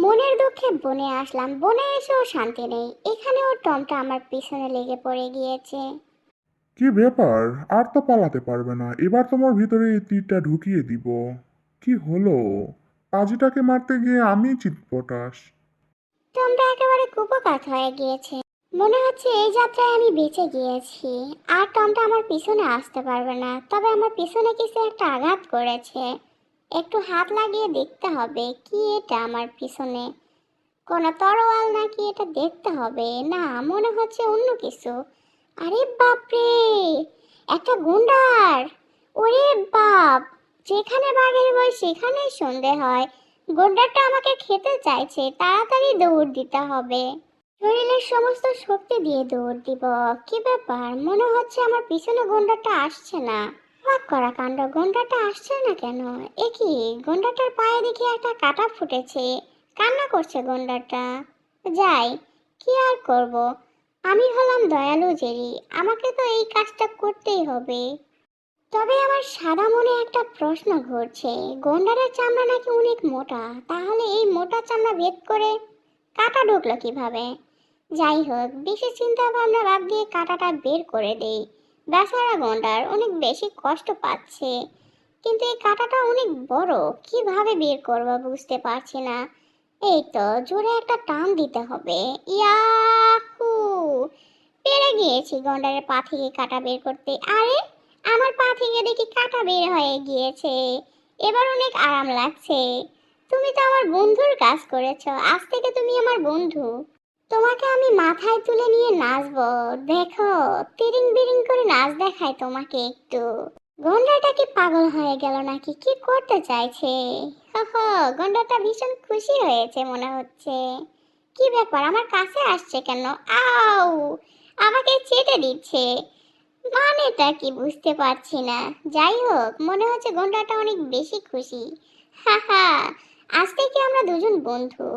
মনের দুঃখে বনে আসলাম, বনে এসেও শান্তি নেই। এখানেও টমটা আমার পিছনে লেগে পড়ে গিয়েছে। কি ব্যাপার? আর তো পালাতে পারবে না, এবার তোমার ভিতরে এই তীরটা ঢুকিয়ে দিব। কি হলো? পাজিটাকে মারতে গিয়ে আমি চিৎপটাশ। টমটা একেবারে কুপোকাত হয়ে গিয়েছে। মনে হচ্ছে এই যাত্রায় আমি বেঁচে গিয়েছি। আর টমটা আমার পিছনে আসতে পারবে না, তবে আমার পিছনে কিছু একটা আঘাত করেছে। একটু হাত লাগিয়ে দেখতে হবে কি এটা আমার পিছনে, কোনো তরোয়াল নাকি এটা দেখতে হবে। না, মনে হচ্ছে অন্য কিছু। আরে বাপরে, একটা গুন্ডার! ওরে বাপ! যেখানে বাঘের ভয় সেখানেই সন্ধে হয়। গুন্ডারটা আমাকে খেতে চাইছে, তাড়াতাড়ি দৌড় দিতে হবে। শরীরের সমস্ত শক্তি দিয়ে দৌড় দিব। কি ব্যাপার, মনে হচ্ছে আমার পিছনে গুন্ডারটা আসছে না। অবাক করা কাণ্ড, গুন্ডারটা আসছে না কেন? এ কি, গুন্ডারটার পায়ে দেখি একটা কাটা ফুটেছে। কান্না করছে গুন্ডারটা। যাই, কি আর করব, আমি হলাম দয়ালু জেরি, আমাকে তো এই কাজটা করতেই হবে। তবে আমার সাদা মনে একটা প্রশ্ন ঘুরছে, গন্ডারের চামড়া নাকি অনেক মোটা, তাহলে এই মোটা চামড়া ভেদ করে কাটা ঢুকলো কিভাবে? যাই হোক, বেশি চিন্তা ভাবনা বাদ দিয়ে কাটাটা বের করে দেই। বেচারা গন্ডার অনেক বেশি কষ্ট পাচ্ছে, কিন্তু এই কাটাটা অনেক বড়, কিভাবে বের করবো বুঝতে পারছি না। এই তো, জোরে একটা টান দিতে হবে। ইয়াহু! পেরে গিয়েছি গন্ডারের পা থেকে কাটা বের করতে। আরে, আমার পা থেকে দেখি কাটা বের হয়ে গিয়েছে। এবার অনেক আরাম লাগছে। তুমি তো আমার বন্ধুর কাজ করেছো, আজ থেকে তুমি আমার বন্ধু। তোমাকে আমি মাথায় তুলে নিয়ে নাচবো। দেখো, তিরিং বিরিং করে নাচ দেখাই তোমাকে একটু। গন্ডারটা কি পাগল হয়ে গেল নাকি, কি করতে চাইছে? হো, গন্ডারটা ভীষণ খুশি হয়েছে মনে হচ্ছে। কি ব্যাপার, আমার কাছে আসছে কেন? আউ! আমাকে চেটে দিচ্ছে। মানেটা কি বুঝতে পারছি না। যাই হোক, মনে হচ্ছে গন্ডারটা অনেক বেশি খুশি। হা হা, আজ থেকে আমরা দুজন বন্ধু।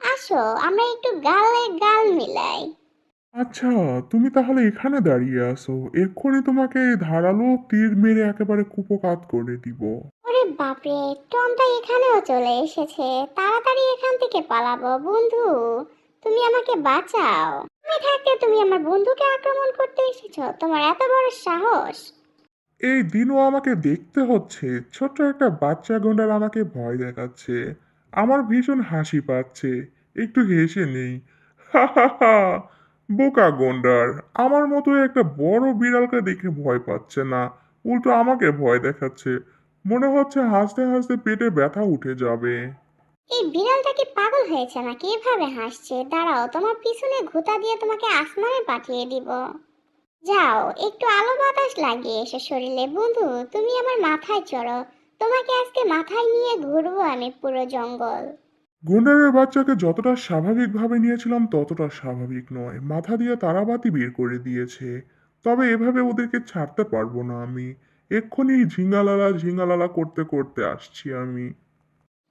আসো, আমরা একটু গালে গাল মিলাই। আচ্ছা, তুমি তাহলে এখানে দাঁড়িয়ে আছো, এক্ষুনি তোমাকে এই ধারালো তীর মেরে একেবারে কুপোকাত করে দিব। ওরে বাপরে, টমটা এখানেও চলে এসেছে। তাড়াতাড়ি এখান থেকে পালাবো বন্ধু। তুমি আমাকে বাঁচাও। তুমি থাকতে তুমি আমার বন্ধুকে আক্রমণ করতে এসেছো? তোমার এত বড় সাহস! এই দিনও আমাকে দেখতে হচ্ছে, ছোট্ট একটা বাচ্চা গন্ডার আমাকে ভয় দেখাচ্ছে। আমার ভীষণ হাসি পাচ্ছে, একটু হেসে নেই। হা হা হা! বোকা গন্ডার, আমার মতো একটা বড় বিড়ালকে দেখে ভয় পাচ্ছে না, উল্টো আমাকে ভয় দেখাচ্ছে। মনে হচ্ছে হাসতে হাসতে পেটে ব্যথা উঠে যাবে। এই বিড়ালটা কি পাগল হয়েছে নাকি এভাবে হাসছে? দাঁড়াও, তোমার পিছনে ঘুতা দিয়ে তোমাকে আসমানে পাঠিয়ে দিব। যাও, একটু আলো বাতাস লাগিয়ে এসো শরীরে বন্ধু। তুমি আমার মাথায় চড়ো, তোমাকে আজকে মাথায় নিয়ে ঘুরবো আমি পুরো জঙ্গল। গন্ডারের বাচ্চাকে যতটা স্বাভাবিকভাবে নিয়েছিলাম ততটা স্বাভাবিক নয়, মাথা দিয়ে তারাবাতি বের করে দিয়েছে। তবে এভাবে ওদেরকে ছাড়তে পারবো না আমি। এক্ষুনি ঝিঙ্গালালা ঝিঙ্গালালা করতে করতে আসছি আমি।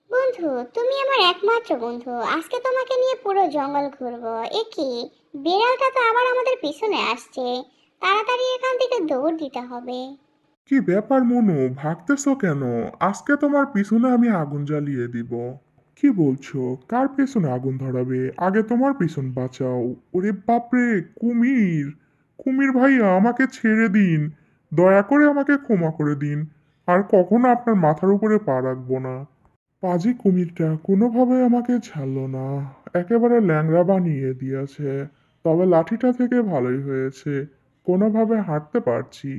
বন্ধু, তুমি আমার একমাত্র বন্ধু, আজকে তোমাকে নিয়ে পুরো জঙ্গল ঘুরবো। এ কি, বিড়ালটা তো আবার আমাদের পিছনে আসছে। তাড়াতাড়ি এখান থেকে দৌড় দিতে হবে। কি ব্যাপার মনু, ভাগতেছো কেন? আজকে তোমার পিছনে আমি আগুন জ্বালিয়ে দিব। কি বলছো? কার পেছনে আগুন ধরাবে? আগে তোমার পিছন বাঁচাও। ওরে বাপরে! কুমির! কুমির ভাইয়া, আমাকে ছেড়ে দিন, দয়া করে আমাকে ক্ষমা করে দিন। আর কখনো আপনার মাথার উপরে পা রাখবো না। পাজি কুমিরটা কোনোভাবে আমাকে ছাড়লো না, একেবারে ল্যাংড়া বানিয়ে দিয়েছে। তবে লাঠিটা থেকে ভালোই হয়েছে, কোনোভাবে হাঁটতে পারছি।